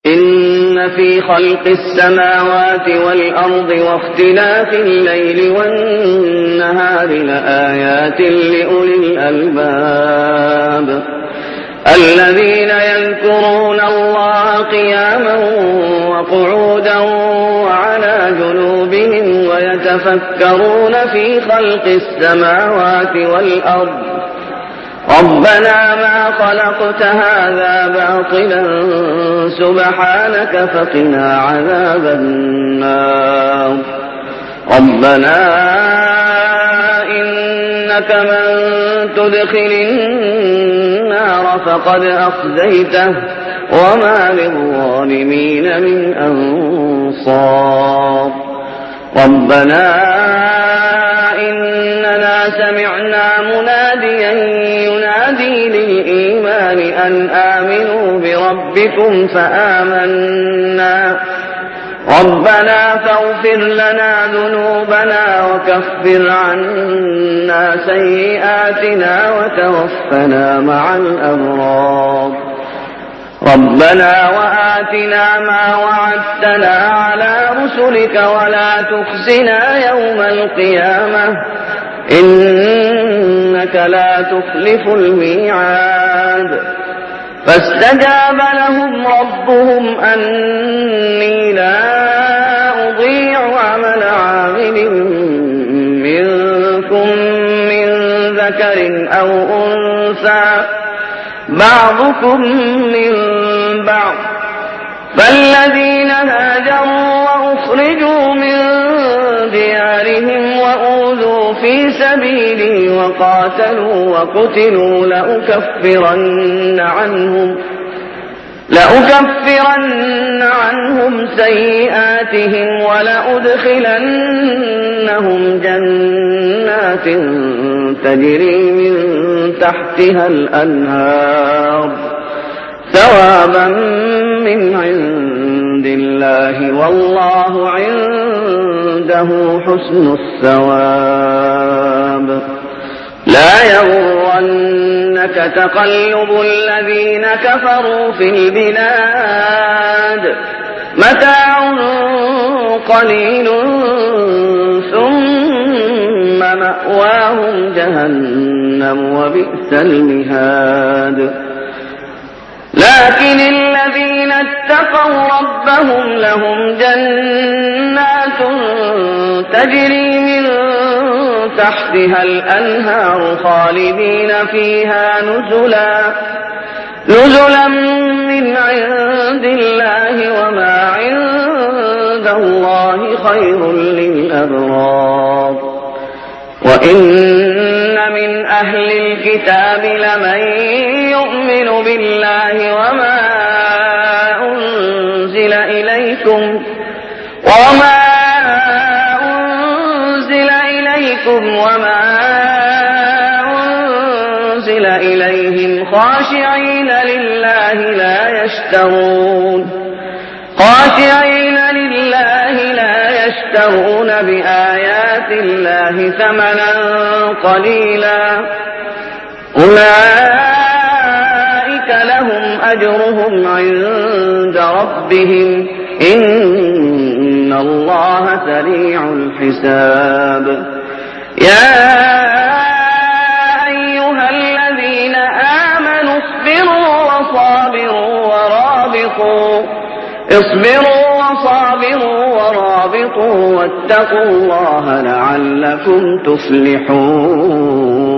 إن في خلق السماوات والأرض واختلاف الليل والنهار لآيات لأولي الألباب الذين يذكرون الله قياما وقعودا وعلى جنوبهم ويتفكرون في خلق السماوات والأرض ربنا ما خلقت هذا باطلا سبحانك فقنا عذاب النار ربنا إنك من تدخل النار فقد أخزيته وما للظالمين من أنصار ربنا إننا سمعنا مناديا ينادي للإيمان أن آمنوا بربكم فآمنا ربنا فاغفر لنا ذنوبنا وكفر عنا سيئاتنا وتوفنا مع الأبرار ربنا وآتنا ما وعدتنا على رسلك ولا تخزنا يوم القيامة إنك لا تخلف الميعاد فاستجاب لهم ربهم أني لا أضيع عمل عامل منكم من ذكر أو أنثى بعضكم من بعض فالذين هاجروا وأخرجوا من ديارهم وأوذوا في سبيلي وقاتلوا وقتلوا لأكفرن عنهم سيئاتهم ولأدخلنهم جنات تجري من تحتها الأنهار ثوابا من عند الله والله عنده حسن الثواب لا يغرنك تقلب الذين كفروا في البلاد متاع قليل ثم مأواهم جهنم وبئس المهاد لكن الذين اتقوا ربهم لهم جنات تجري من تحتها الأنهار خالدين فيها نزلا من عند الله وما عند الله خير للأبرار وإن من أهل الكتاب لمن يؤمن بالله وما أنزل وما أنزل إليهم خاشعين لله لا يشترون بآيات الله ثمنا قليلا أولئك لهم أجرهم عند ربهم إن الله سريع الحساب يا أيها الذين آمنوا اصبروا وصابروا واتقوا الله لعلكم تفلحون.